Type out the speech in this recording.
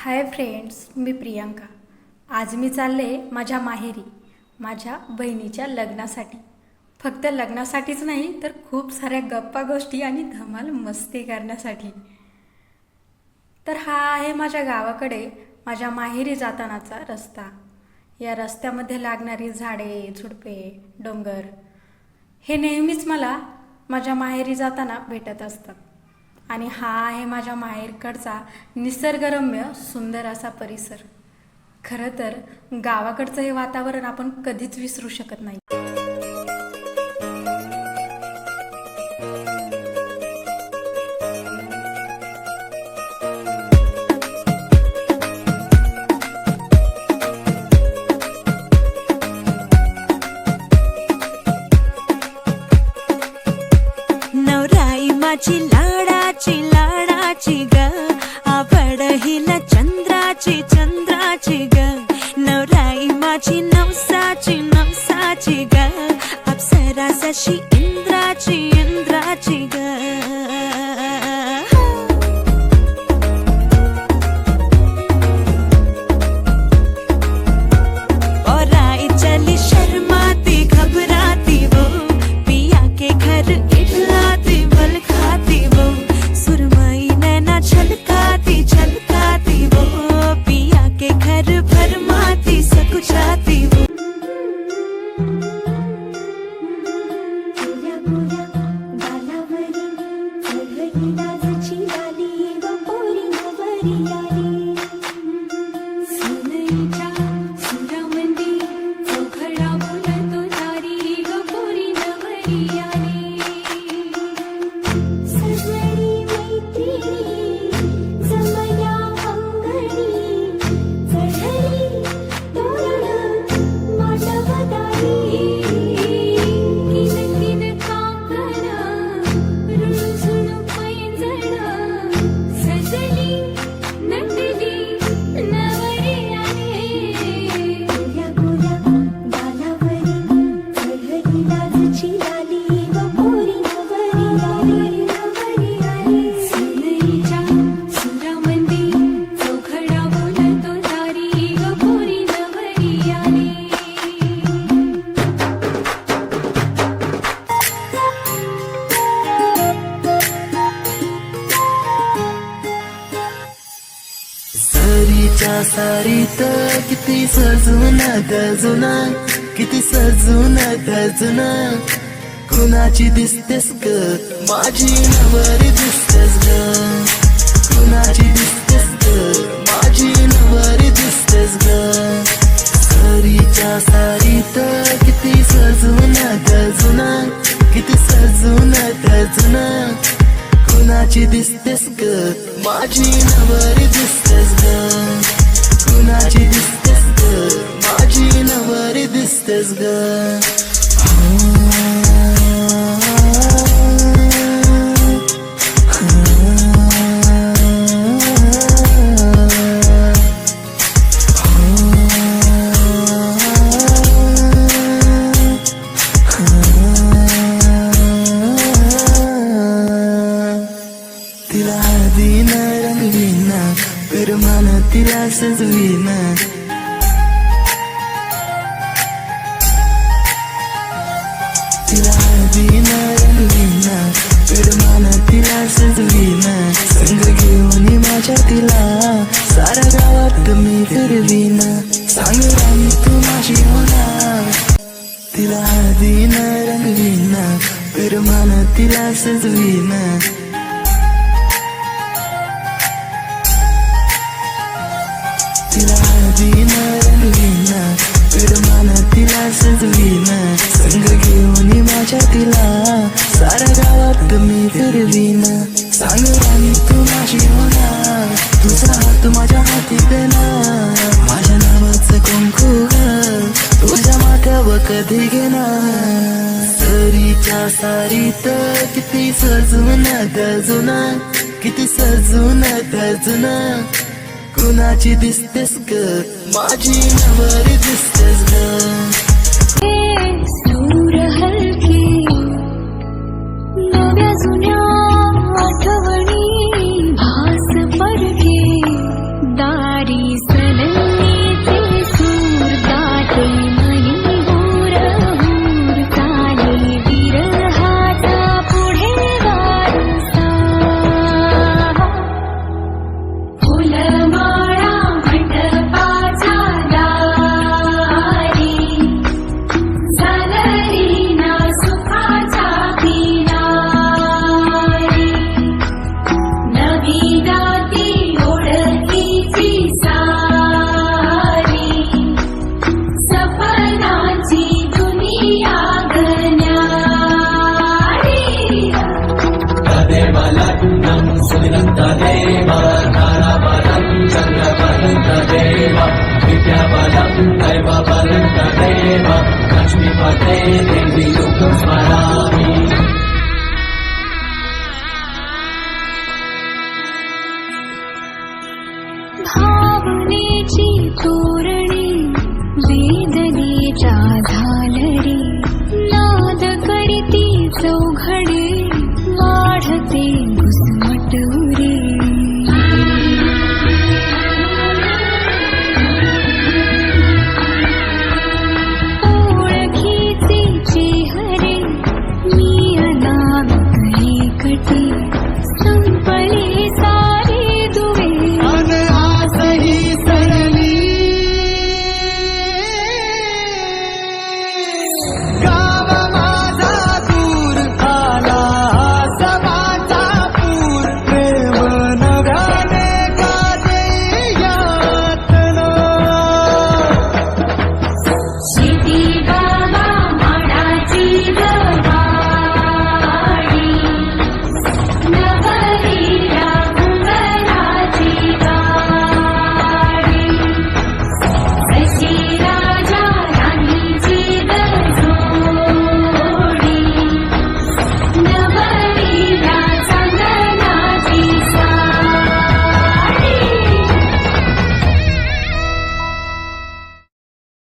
Hi friends, मी प्रियांका। आज मी चालले माझ्या माहेरी माझ्या बहिणीच्या लग्नासाठी। फक्त लग्नासाठीच नाही तर खूप साऱ्या गप्पा गोष्टी आणि धमाल मस्ती करण्यासाठी। तर हा आहे माझ्या गावाकडे माझ्या माहेरी जातानाचा रस्ता। या रस्त्यामध्ये लागणारी झाडे, झुडपे, डोंगर हे नेहमीच मला माझ्या माहेरी जाताना भेटत असतात। आणि हा आहे माझ्या माहेरकडचा निसर्गरम्य सुंदर असा परिसर। खरं तर गावाकडचं हे वातावरण आपण कधीच विसरू शकत नाही। नवराई माझी लाडाची लाडाची ग, आवड हिला चंद्राची चंद्राची ग। नवराई माझी नवसाची नवसाची ग, अप्सरा जशी इंद्राची इंद्राची ग। और आई चली शर्माती घबराती वो, पिया के घर इटलाती बल खाती वो। सुरमई नैना छलकाती छलकाती वो, पिया के घर भरमाती सकुचाती वो। सरीच्या सारीत किती सजून गजून, किती सजून गजून। कुणाची दिसतेस ग माझी नवरी दिसतेस ग, कुणाची दिसतेस ग माझी नवरी दिसतेस ग। सरीच्या सारीत किती सजून गजून, किती सजून गजून। कुणाची दिसतेस ग माझी नवरी दिसतेस ग, कुणाची दिसतेस ग माझी नवरी दिसतेस ग। तिला हळदीन रंगवीन, पिरमान तिला सजवीन। तिला हळदीन रंगवीन, पिरमान तिला सजवीन। संग घेऊन माझ्या तिला साऱ्या गावात मी फिरवीन, सांग राणी तू माझी होणार। तिला हळदीन रंगवीन, पिरमान तिला सजवीन। तिला हळदीन रंगवीन, पिरमान तिला सजवीन। संग घेऊन माझ्या तिला साऱ्या गावात मी फिरवीन, सांग राणी तू माझी होणार। तुझा हात माझ्या हाती देणार, माझ्या नावाचं कुंकू ग तुझ्या माथ्यावर कधी घेणार। सरीच्या सारीत किती सजून गजून, किती सजून गजून। कुणाची दिसतेस ग माझी नवरी दिसतेस ग। सूर हलकी नव्या जुन्या आठवणी भास परके दाय देवी लोक स्मरामि भावनेची तोरणे वेदनेच्या